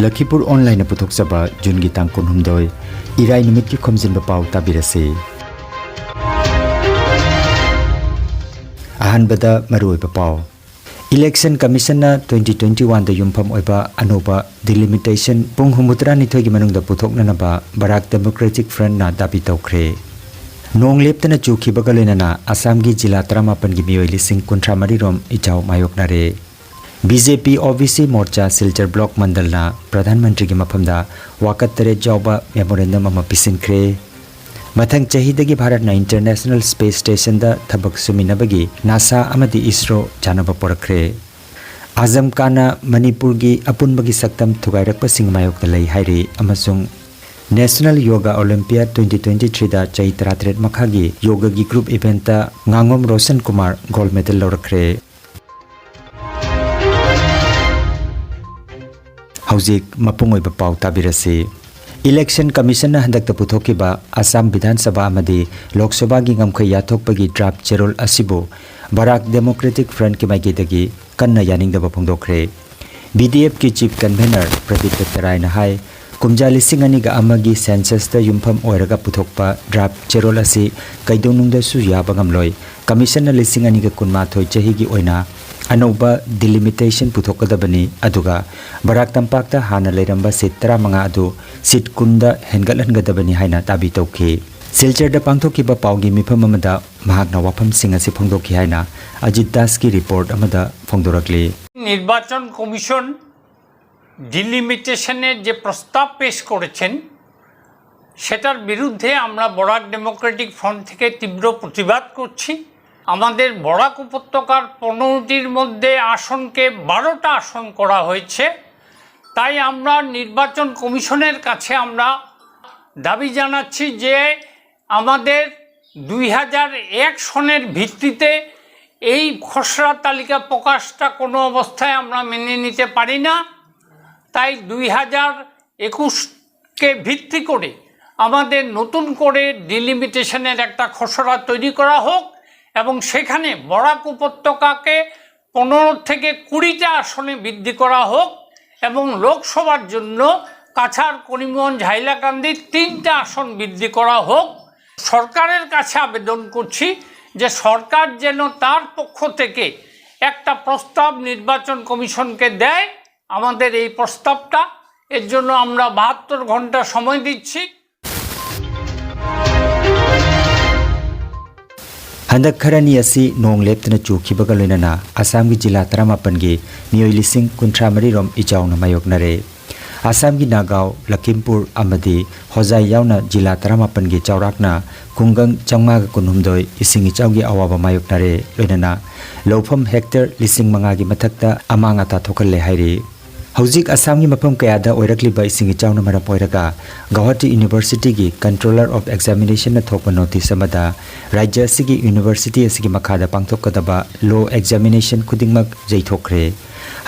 Lakhipuronline puthokchaba Jungi tang kunhumdoi irai numit ki Khomjinba Pao tabirase ahanbada maroi Pao Election Commission na 2021 da yumpham oiba anoba delimitation pung humutra ni thogi manungda puthokna na ba Barak Democratic Front na dabi tawkhre nong leptana chukhi bagalena na Assam gi jila 38 gi mioi lising kuntra mari rom ichau mayok na re BJP OBC Morcha Silchar Block Mandal na Pradhan Mantri gi maphamda wakat tare jawba memorandum ama pisinkhre mathang chahidagi Bharat na International Space Station da thabak suminabagi NASA amadi ISRO janaba porakre Azam Kana Manipur gi apunbagi saktam thugairakpa singmayok da lei hairi amasung National Yoga Olympiad 2023 da chai 33 makhagi yoga gi group event ta ngangom Roshan Kumar gold medal lorakre Hauzik mapungoi ba pau tabirase Election Commission na handak ta puthoki ba Assam Vidhan Sabha amadi Lok Sabha gi ngamkhai yathokpagi draft cherol asibo Barak Democratic Front ki maigedagi kanna yaning da phongdokre BDF ki chief convener Pradeep Tarai na hai kumja lising ani ga amagi census ta yumpham oiraga puthokpa draft cherol asi kaidonung da su ya bangamloi commission na lising ani ga kunmathoi chahi gi oina Anoba delimitation puthokadabani aduga Barak Tampak ta hana leiramba sit 15 adu sit kunda hengalangadabani haina tabi tawkhi Silchar da pangthoki ba paugi mifam amada mahakna wafam sing asi phongdokhi haina Ajit Das ki report amada phongdorakli নির্বাচন commission ডিলিমিটেশনের যে প্রস্তাব পেশ করেছেন সেটার বিরুদ্ধে আমরা Barak Democratic front থেকে তীব্র প্রতিবাদ করছি আমাদের বরাক উপত্যকার 15টির মধ্যে আসনকে 12টা আসন করা হয়েছে তাই আমরা নির্বাচন কমিশনের কাছে আমরা দাবি জানাচ্ছি যে আমাদের 2001 সনের ভিত্তিতে এই খসড়া তালিকা প্রকাশটা কোনো অবস্থায় আমরা মেনে নিতে পারি না তাই 2021কে ভিত্তি করে আমাদের নতুন করে ডিলিমিটেশনের একটা খসড়া তৈরি করা হোক এবং সেখানে বরাক উপত্যকাকে 15 থেকে 20টা আসনে বৃদ্ধি করা হোক এবং লোকসভার জন্য কাছাড় করিমগঞ্জ হাইলাকান্দি 3টা আসন বৃদ্ধি করা হোক সরকারের কাছে আবেদন করছি যে সরকার যেন তার পক্ষ থেকে একটা প্রস্তাব নির্বাচন কমিশনকে দেয় আমাদের এই প্রস্তাবটা এর জন্য আমরা 72 ঘন্টা সময় দিচ্ছি Handak kharani asi nong leptana chukhibaga loinana Assam gi jila 38 gi mioi lising kuntra mari rom ichauna mayok nare Assam gi Nagaw Lakhimpur amadi Hojai yauna jila 38 gi chawrakna kungang changma ga kunhumdoi ising ichaw gi awaba mayok nare loinana lofam hector lising manga gi mathakta amanga ta thokalle hairi Hauzik Assam gi mapam kayada oirakli ba ising ichawna mara poiraga Guwahati University gi Controller of Examination na thokpa notice amada Rajya asigi University asigi makhada pangthokadaba law examination khudingmak jaithokre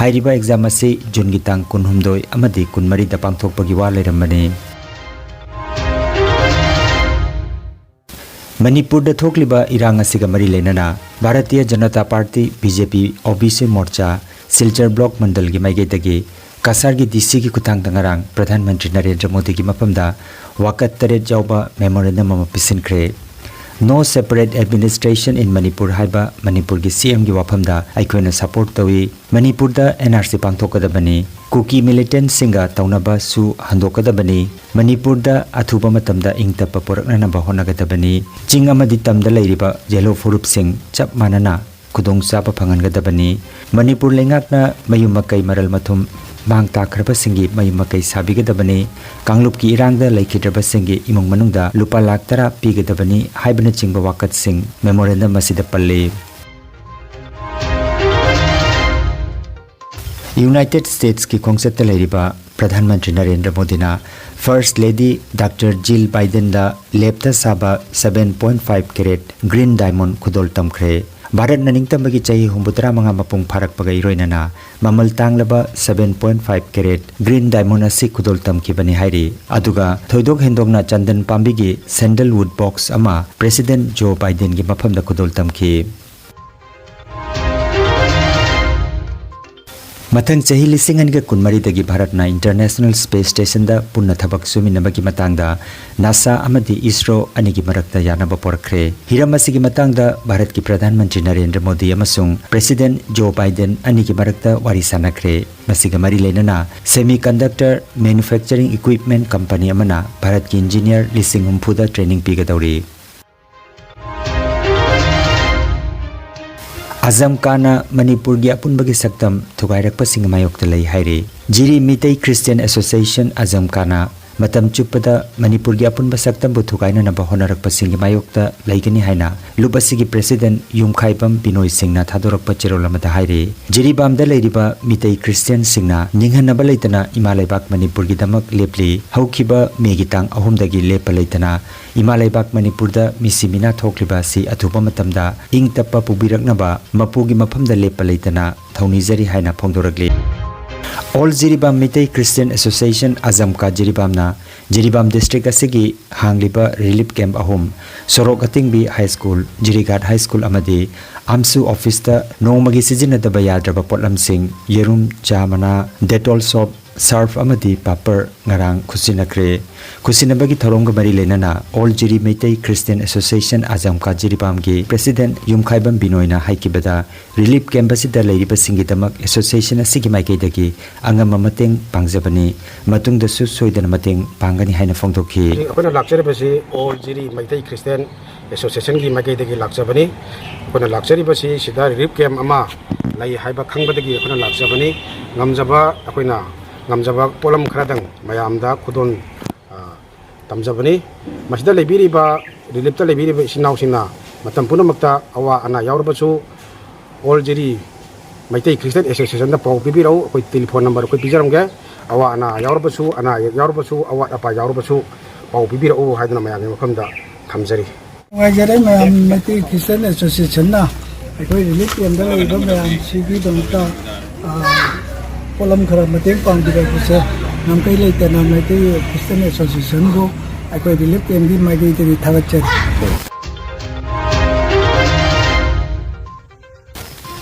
hairiba exam ase June gi tang kunhumdoi amadi kunmari da pangthokpagi wa leiramani Manipur da thokliba irang asiga mari lenana Bharatiya Janata Party BJP OBC Morcha Silchar Block Mandal gi maigedagi Kasar gi DC gi kutang tangarang Pradhan Mantri Narendra Modi gi mapamda wakat tare jawba memorandum ama pisinkhre No separate administration in Manipur haiba Manipur gi CM gi wafamda aikhoina support tawi Manipur da NRC pangthokadabani Kuki militant singa taunaba su handokadabani Manipur da athuba matamda ingtapa porakna ba honagadabani ching amadi tamda leiriba yellow furup sing chap manana kudong sapa phangangadabani Manipur lengakna mayumakai maral mathum mang takraba singi mayumakai sabigadabani Kanglup ki irangda laikhidraba singi imong manungda lupa lakh tara pigadabani haibana chingba wakat sing memorandum asida palle United States ki khongsatta leiriba Pradhan Mantri Narendra Modi na First Lady Dr. Jill Biden da lepta saba 7.5 carat green diamond khudol tamkhre Bharat na ningtambagi chahi 63 mapung pharak pagai roinana mamal tanglaba 7.5 carat green diamond asi khudol tamki bani hairi aduga thoidok hendokna chandan pambigi sandalwood box ama President Joe Biden gi maphamda khudol tamki Mathang chahi lising aniga kunmari dagi Bharatna International Space Station da punna thabak suminabagi matangda NASA amadi ISRO anigi marakta yanaba porakre. Hiram asigi matangda Bharat ki Pradhan Mantri Narendra Modi amasung President Joe Biden anigi marakta wari sanakre. Masiga mari lenana Semiconductor Manufacturing Equipment Company amana Bharat ki engineer lising humpuda training pigadawri. Azam kana Manipur gi apun bagi saktam thugairak pasing mayok talai haire. Jiri Mitai Christian Association Azam kana matam chupada Manipur gi apun basaktam bu thugaina na bahonarak pasing mayok ta laigani haina lubasi gi president Yumkhaibam Binoi Singna thadorak pachero lamada haire. Jiri bamda leiriba Mitai Christian Singna ninghan balaitana Imalaibak Manipur gi damak lepli haukiba megitang ahumdagi lepalaitana Imalaibak Manipurda misimina thokliba si athuba matamda ing tappa pubiraknaba mapugi mafamda lepalaitana thaunijari haina phongdoragli. All Jiribam Mitai Christian Association Azam ka Jiribamna Jiribam District asigi hangliba relief camp ahum Sorok Atingbi High School Jirigat High School amadi Amsu Office ta nongmagi sizinadaba yadraba potlam sing yerum chamana Dettol soap Surf amadi paper ngarang khusinakre khusinabagi tharongga mari lenana All Jiri Mitai Christian Association Azam ka Jiribam gi President Yumkhaibam Binoina haikibada relief camp asida leiriba singidamak association asigi maikaidagi angam mateng pangjabani matungda su soidana mateng pangani haina phongdokhi akona lakchari basi All Jiri Mitai Christian Association gi maikaidagi lakchabani akona lakchari basi sida relief camp ama lai haiba khangbadagi akona lakchabani ngamjaba akoina ngamjaba polam khradang mayamda khudon tamjabani masida lebiriba relief ta lebiriba sinausina matam punamakta awa ana yaurbachu All Jiri Mitai Christian Association da pau bibirau koi telephone number koi bijaramge awa ana yaurbachu awa apa yaurbachu pau bibirau haidna mayam mafamda thamjari ngajare mayam Mitai Christian Association na koi relief yamda leiba mayam sigi damta polam khara mateng pangdira kuse namkai leitana Mitai Christian Association go akoi relief yamdi magi teri thagachari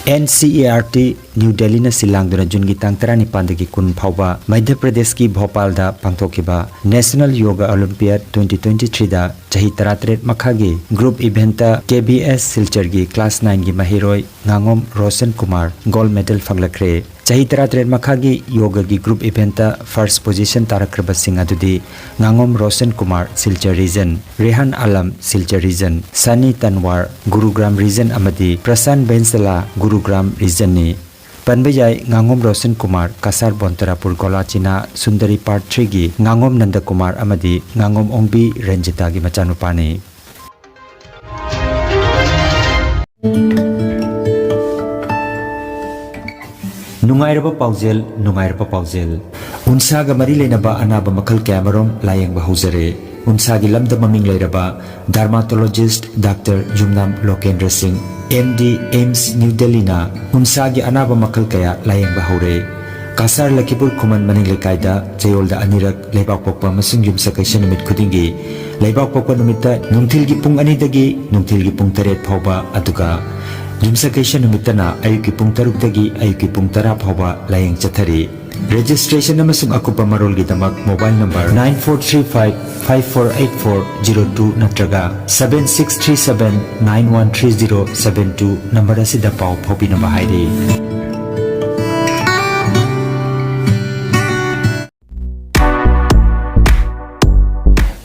NCERT New Delhi na silangduna jungi tangtarani pandagi kun phauba Madhya Pradesh ki Bhopal da pangthokiba National Yoga Olympiad 2023 da chahi 33 makhagi group event ta KBS Silchar gi class 9 gi mahiroi ngangom Roshan Kumar gold medal fanglakre chahi 33 makhagi yoga gi group event ta first position tarakraba sing adudi ngangom Roshan Kumar Silchar region Rehan Alam Silchar region Sani Tanwar Gurugram region amadi Prasan Bensala Gurugram region ni Panbajai ngangom Roshan Kumar Kasar Bontarapur Golachina Sundari Part 3 gi ngangom Nanda Kumar amadi ngangom Ongbi Ranjita gi machanupani Nungairaba paujel unsaga mari lenaba anaba makal kamarom layang bahuzare unsagi lamda maming leiraba dermatologist Dr. Jumnam Lokendra Singh MD AIMS New Delhi na unsagi anaba makal kaya layang bahure Kasar Lakipur Kuman Maning Lekaida Jayolda Anirak Leibak Pokpa Masung Yumsa Kaisha Numit Kudingi Leibak Pokpa Numita Nungtilgi Pung Anidagi Nungtilgi Pung Taret Phauba aduga Yumsa Kaisha Numitana Ayuki Pung Tarukdagi Ayuki Pung Tara Phauba layang chathari Registration amasung akupa marol gidamak mobile number 9435-548402 natraga 7637-913072 number asida pau phobi na bahayri.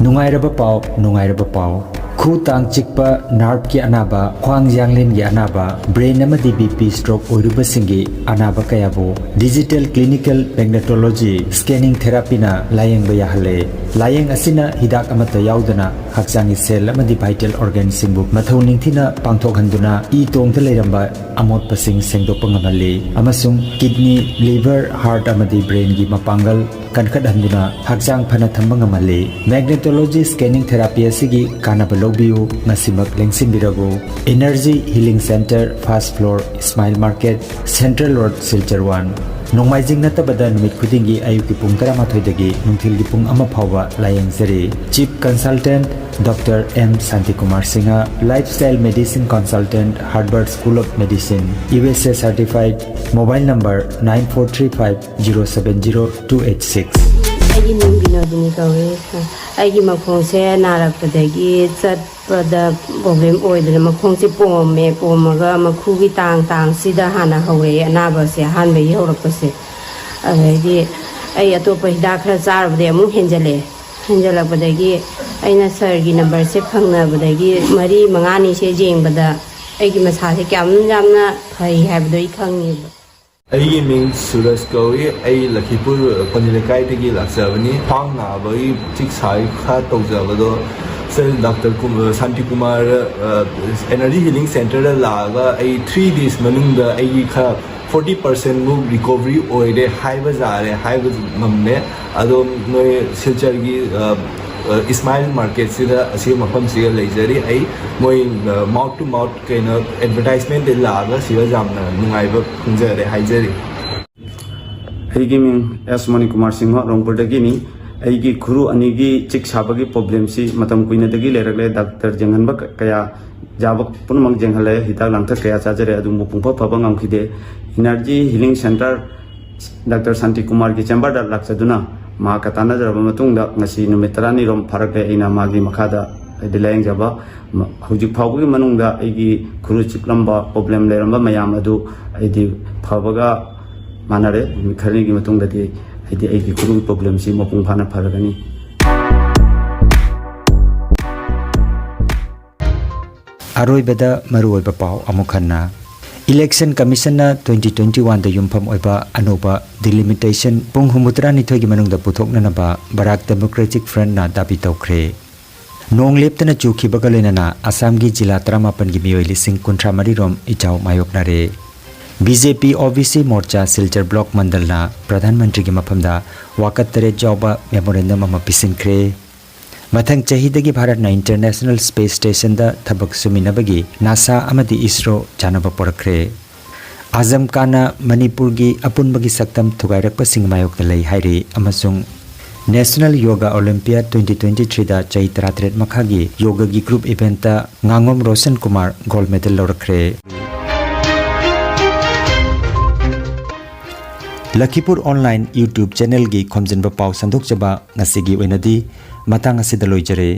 Nungairaba pau khu tang chikpa nerve ki anaba khwang yanglin gi anaba brain amadi BP stroke oiruba singi anaba kayabo digital clinical magnetology scanning therapy na layeng ba yahale layeng asina hidak amata yaudana hakchangi cell amadi vital organ singbu mathau ningthina pangthok handuna e tong thaleramba amot pasing sengdok pangamali amasung kidney liver heart amadi brain gi mapangal kankat handuna hakchang phana thambang amali magnetology scanning therapy asigi kanaba Biu Nasimak Lengsin Birago Energy Healing Center First Floor Smile Market Central Road Silchar 1 Nongmaijing natabada numit khudingi ayuki pung 13 dagi nungthilgi pung 1 phawba layengzari. Chief Consultant Dr. M. Santikumar Singha, Lifestyle Medicine Consultant, Harvard School of Medicine, USA Certified, Mobile number 9435070286. Aigi nungina duni kawe, aigi makong se narak padagi chat pada problem oidana makong se pomaga makhugi tang sida hana hawe anaba se hanbe yorak pase. Aigi ai atopa hidak khara charbade amu henjala padagi aina sir gi number se phangna badagi mari mangani se jengbada aigi masa se kyam jamna phai habdoi khangi. I mean Suras Gowi, I Lakhipuronline Panilakai Laksavani, Pang Nabai, Chiksai, Khat Observado, Dr. Santikumar Energy Healing Center, Laga, I 3 days Manunga, I 40% move recovery or a high bazaar, high mamne, Adom no Silchargi. Ismail market sida asi mafam siga leijari ai moi mouth to mouth kind of advertisement de laga siga jamna nungaiba khunjare haijari aigi min S Manipur Singha Rongpur dagini aigi khuru anigi chik sabagi problem si matam kuina dagi leragle Dr. Jenghanba kaya jabak punmang jenghale hita langtha kaya chajare adum pungpa phabang amkhide Energy Healing Center Dr. Santikumar ki chamber da laksaduna ma katana jaraba matungda ngasi numit 30 rom farak le ina magi makhada dilayang jaba hujik phawgi manungda aigi khuru chiklamba problem leramba mayam adu aidi phabaga manare khani gi matungda di aigi khuru problem si mapung phana pharagani. Aroibada maruoiba pau amukhanna Election Commission na 2021 da yumpham oiba anoba delimitation pung humutra ni thogi manungda puthokna na ba Barak Democratic Front na dabi tawkhre nong leptana chukhi bagalena na Assam gi jila 18 gi mioi lising kuntra mari rom ichau mayok na re BJP OBC Morcha Silchar Block Mandal na Pradhan Mantri gi maphamda wakat tare jawba memorandum ama pisinkre Mathang chahidagi Bharat na International Space Station da thabak suminabagi NASA amadi ISRO chanaba porakre Azam kana Manipur gi apunbagi saktam thugairakpa singmayok da lei hairi amasung National Yoga Olympiad 2023 da chahi 33 makhagi yoga gi group event ta ngangom Roshan Kumar gold medal lorakre Lakhipuronline YouTube channel gi Khomjinba Pao sandok jaba ngasigi oinadi matang asida loijare